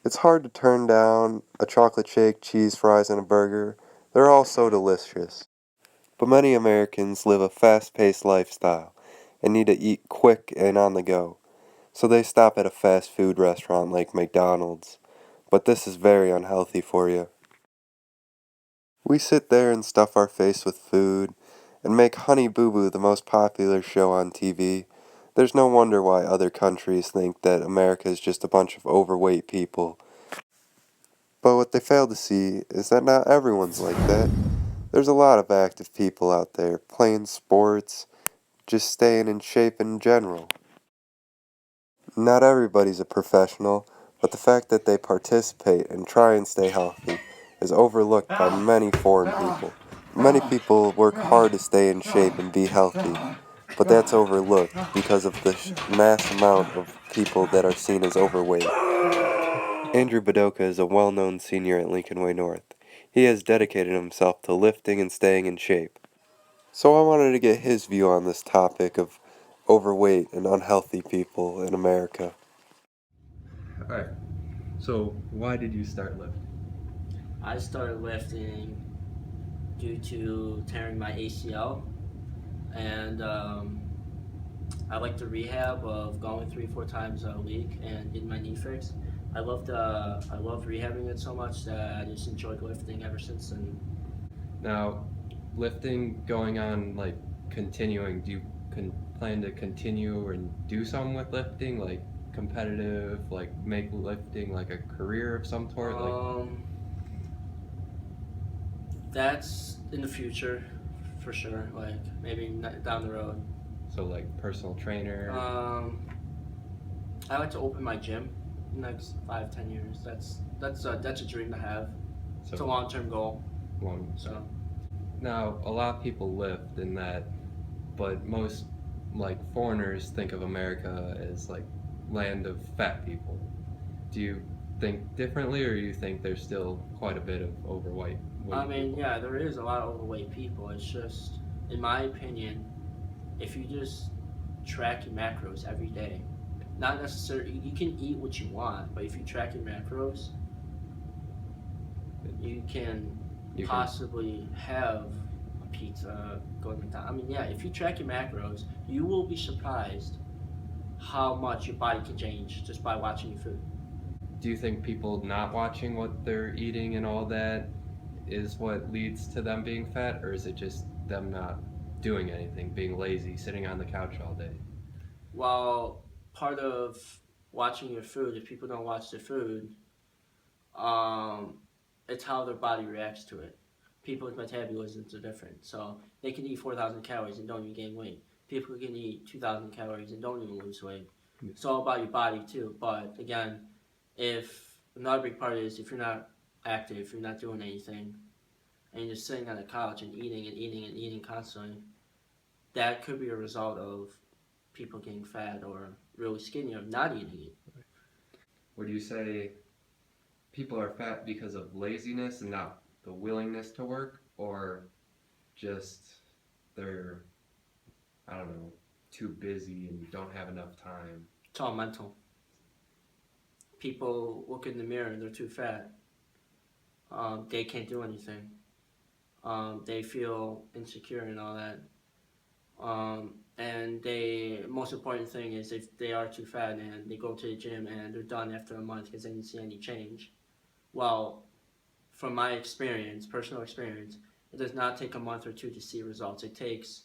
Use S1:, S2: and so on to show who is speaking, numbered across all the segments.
S1: It's hard to turn down a chocolate shake, cheese fries, and a burger. They're all so delicious. But many Americans live a fast-paced lifestyle and need to eat quick and on the go. So they stop at a fast food restaurant like McDonald's. But this is very unhealthy for you. We sit there and stuff our face with food and make Honey Boo Boo the most popular show on TV. There's no wonder why other countries think that America is just a bunch of overweight people. But what they fail to see is that not everyone's like that. There's a lot of active people out there playing sports, just staying in shape in general. Not everybody's a professional, but the fact that they participate and try and stay healthy is overlooked by many foreign people. Many people work hard to stay in shape and be healthy, but that's overlooked because of the mass amount of people that are seen as overweight. Andrew Badoka is a well-known senior at Lincoln Way North. He has dedicated himself to lifting and staying in shape. So I wanted to get his view on this topic of overweight and unhealthy people in America.
S2: All right. So, why did you start lifting?
S3: I started lifting due to tearing my ACL, and I like the rehab of going 3 4 times a week and getting my knee fixed. I loved rehabbing it so much that I just enjoyed lifting ever since then.
S2: Now, lifting going on like continuing. Do you plan to continue and do something with lifting, like competitive, like make lifting like a career of some sort? Like,
S3: Um, that's in the future, for sure. Like maybe down the road.
S2: so like personal trainer.
S3: Um, I like to open my gym in the next 5 10 years. That's a dream to have. It's a
S2: So
S3: long term goal.
S2: long.
S3: So
S2: Now, a lot of people lift in that, but most like foreigners think of America as like land of fat people. Do you think differently, or you think there's still quite a bit of overweight
S3: I
S2: weight
S3: mean,
S2: people?
S3: yeah, there is a lot of overweight people. It's just, in my opinion, if you just track your macros every day, not necessarily you can eat what you want, but if you track your macros, you can
S2: You can.
S3: possibly have a pizza, go to McDonald's. I mean, yeah, if you track your macros, you will be surprised how much your body can change just by watching your food.
S2: Do you think people not watching what they're eating and all that is what leads to them being fat, or is it just them not doing anything, being lazy, sitting on the couch all day?
S3: While part of watching your food, if people don't watch their food, um, it's how their body reacts to it. People's metabolisms are different, so they can eat 4,000 calories and don't even gain weight. People can eat 2,000 calories and don't even lose weight. It's all about your body too. But again, if another big part is if you're not active, if you're not doing anything, and you're just sitting on the couch and eating and eating and eating constantly, that could be a result of people getting fat or really skinny or not eating it.
S2: Would you say people are fat because of laziness and not the willingness to work, or just they're, I don't know, too busy and don't have enough time?
S3: It's all mental. People look in the mirror and they're too fat. They can't do anything. They feel insecure and all that. And they most important thing is if they are too fat and they go to the gym and they're done after a month because they didn't see any change. Well, from my experience, personal experience, it does not take a month or two to see results. It takes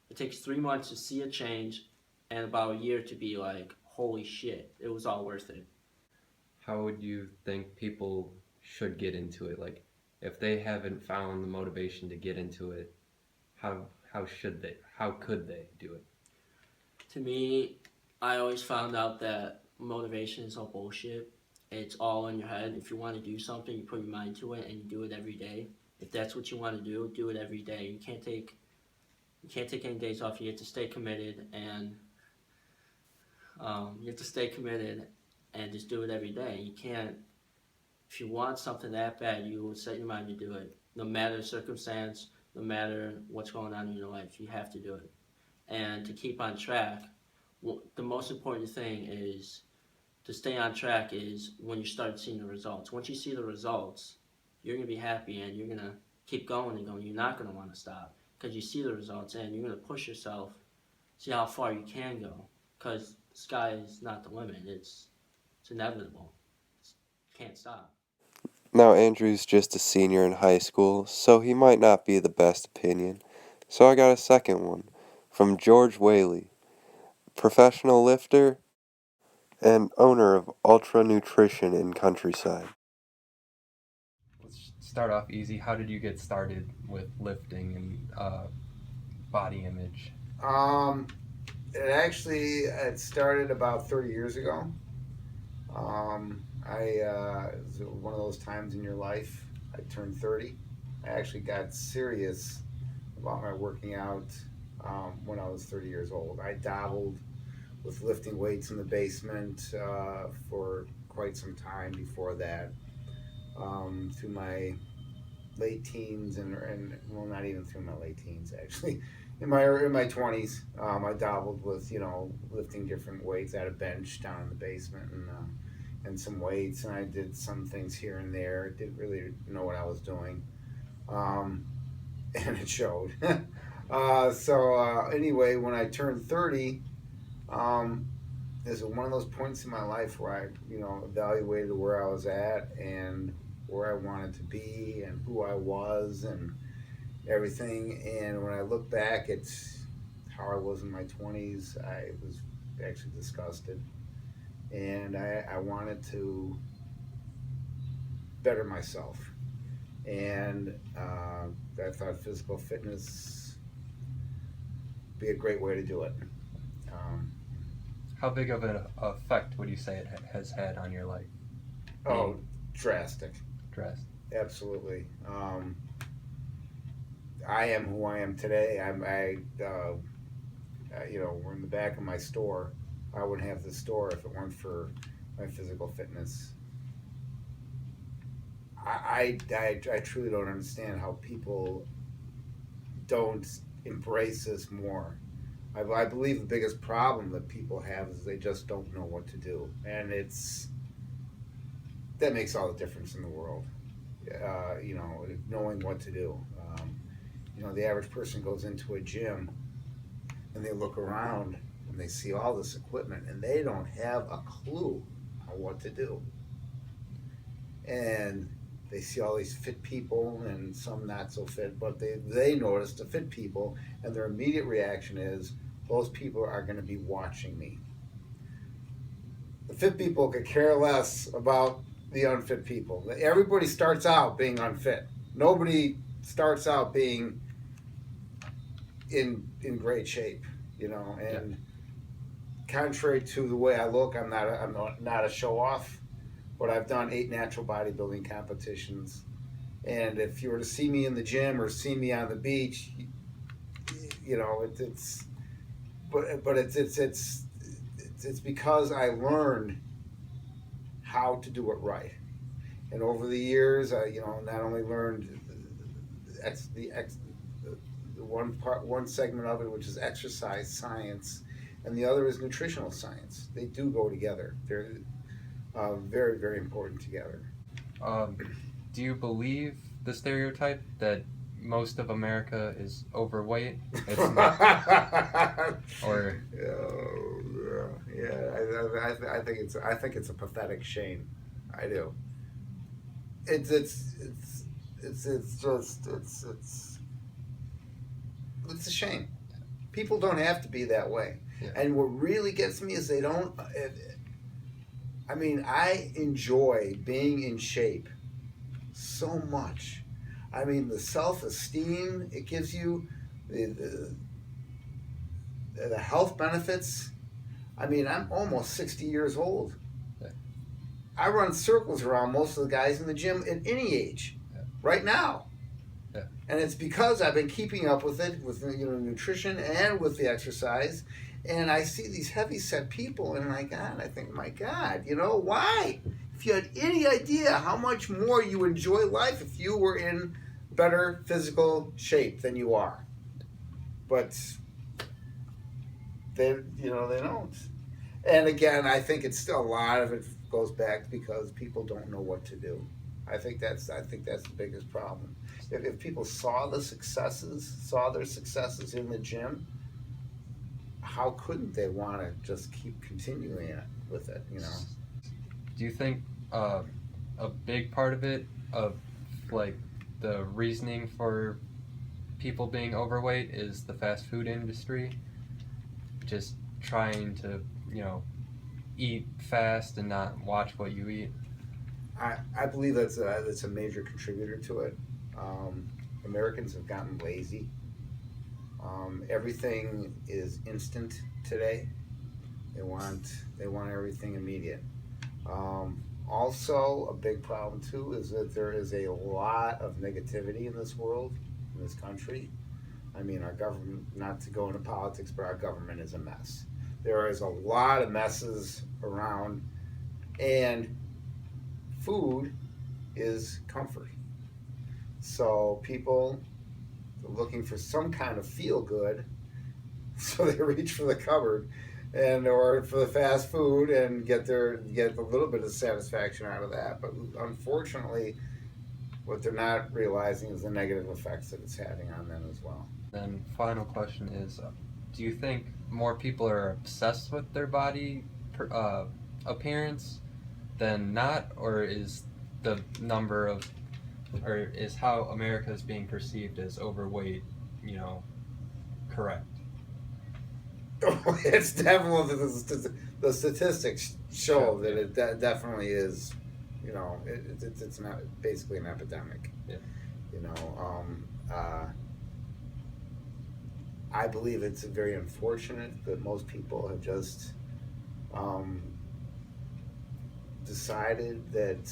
S3: 3 months to see a change, and about a year to be like, holy shit, it was all worth it.
S2: How would you think people should get into it? Like, if they haven't found the motivation to get into it, how should they? How could they do it?
S3: To me, I always found out that motivation is all bullshit. It's all in your head. If you want to do something, you put your mind to it and you do it every day. If that's what you want to do it every day. You can't take any days off. You have to stay committed and you have to stay committed and just do it every day. You can't. If you want something that bad, you will set your mind to do it, no matter the circumstance, no matter what's going on in your life. You have to do it, and to keep on track, the most important thing is to stay on track is when you start seeing the results. Once you see the results, you're gonna be happy and you're gonna keep going and going. You're not gonna want to stop because you see the results and you're gonna push yourself, see how far you can go. Because the sky is not the limit. It's inevitable. You can't stop.
S1: Now, Andrew's just a senior in high school, so he might not be the best opinion. So I got a second one from George Whaley, professional lifter and owner of Ultra Nutrition in Countryside.
S2: Let's start off easy. How did you get started with lifting and body image?
S4: Um, it started about 30 years ago. It was one of those times in your life. I turned 30. I actually got serious about my working out when I was 30 years old. I dabbled with lifting weights in the basement for quite some time before that, through my late teens and well, not even through my late teens actually. In my 20s, I dabbled with lifting different weights at a bench down in the basement and some weights, and I did some things here and there. Didn't really know what I was doing, um, and it showed. Anyway, when I turned 30, um, this was one of those points in my life where I evaluated where I was at and where I wanted to be and who I was and everything. And when I look back at how I was in my 20s, I was actually disgusted. And I wanted to better myself. And I thought physical fitness would be a great way to do it. Um,
S2: How big of an effect would you say it has had on your life?
S4: oh, drastic.
S2: Dress.
S4: Absolutely. I am who I am today. We're in the back of my store. I wouldn't have the store if it weren't for my physical fitness. I truly don't understand how people don't embrace this more. I believe the biggest problem that people have is they just don't know what to do, and that makes all the difference in the world. Knowing what to do. The average person goes into a gym and they look around and they see all this equipment and they don't have a clue on what to do. And they see all these fit people and some not so fit, but they notice the fit people, and their immediate reaction is, those people are going to be watching me. The fit people could care less about the unfit people. Everybody starts out being unfit. Nobody starts out being in great shape, and yeah. Contrary to the way I look, I'm not a show off, but I've done 8 natural bodybuilding competitions, and if you were to see me in the gym or see me on the beach, it's because I learned how to do it right, and over the years, I not only learned one segment of it, which is exercise science, and the other is nutritional science. They do go together. They're very, very important together.
S2: Do you believe the stereotype that most of America is overweight? It's not, or
S4: I think it's a pathetic shame. I do. It's a shame. People don't have to be that way. Yeah. And what really gets me is they don't. I enjoy being in shape so much. The self-esteem it gives you, the health benefits. I'm almost 60 years old. Yeah. I run circles around most of the guys in the gym at any age, yeah. Right now. Yeah. And it's because I've been keeping up with it, with nutrition and with the exercise. And I see these heavy-set people, and I think, my God, why? If you had any idea how much more you enjoy life if you were in better physical shape than you are. But they don't. And again, I think it's still a lot of it goes back because people don't know what to do. I think that's the biggest problem. If people saw their successes in the gym, how couldn't they want to just keep continuing it with it? You know.
S2: Do you think uh, a big part of it, of like the reasoning for people being overweight, is the fast food industry just trying to, you know, eat fast and not watch what you eat?
S4: I believe that's a major contributor to it. Um, Americans have gotten lazy. Everything is instant today. They want everything immediate. Also, a big problem too is that there is a lot of negativity in this world, in this country. I mean, our government, not to go into politics, but our government is a mess. There is a lot of messes around, and food is comfort. So people are looking for some kind of feel good, so they reach for the cupboard and or for the fast food and get a little bit of satisfaction out of that. But unfortunately, what they're not realizing is the negative effects that it's having on them as well.
S2: Then final question is, do you think more people are obsessed with their body appearance than not, or is the number of, or is how America is being perceived as overweight, you know, correct?
S4: It's definitely the statistics show
S2: Sure,
S4: that
S2: yeah.
S4: it definitely is. You know, it's not basically an epidemic.
S2: Yeah.
S4: You know, I believe it's very unfortunate that most people have just um, decided that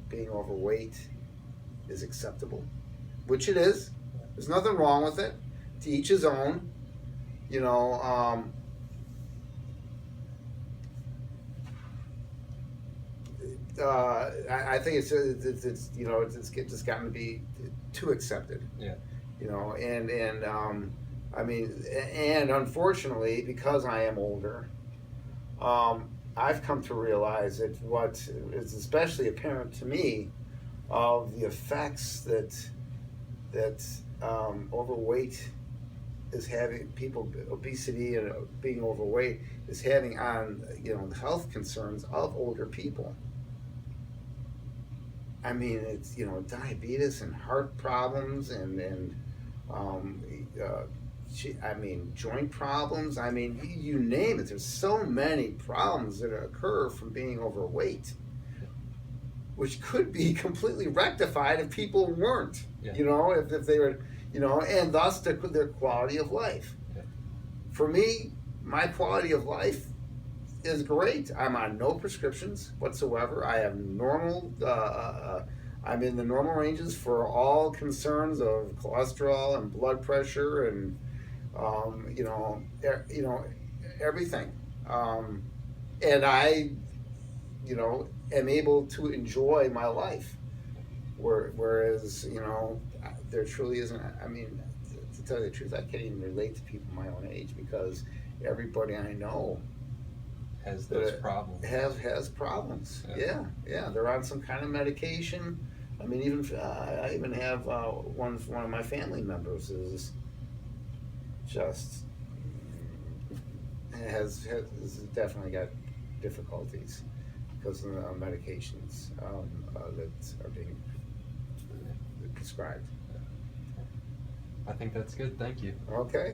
S4: being overweight is acceptable, which it is. There's nothing wrong with it. To each his own. You know, I think it's just gotten to be too accepted.
S2: Yeah.
S4: I mean, and unfortunately, because I am older, I've come to realize that what is especially apparent to me of the effects that overweight is having, people, obesity and being overweight is having on the health concerns of older people. I mean, it's diabetes and heart problems and um, uh, I mean joint problems. I mean, you name it. There's so many problems that occur from being overweight, which could be completely rectified if people weren't.
S2: Yeah.
S4: If they were, and thus their quality of life.
S2: Yeah.
S4: For me, my quality of life is great. I'm on no prescriptions whatsoever. I have normal. I'm in the normal ranges for all concerns of cholesterol and blood pressure and everything. And I, am able to enjoy my life. Whereas there truly isn't. I mean, to tell you the truth, I can't even relate to people my own age because everybody I know
S2: Has those problems.
S4: has problems. Yeah, they're on some kind of medication. I mean, I even have one of my family members is just has definitely got difficulties because of the medications that are being prescribed.
S2: I think that's good. Thank you.
S4: Okay.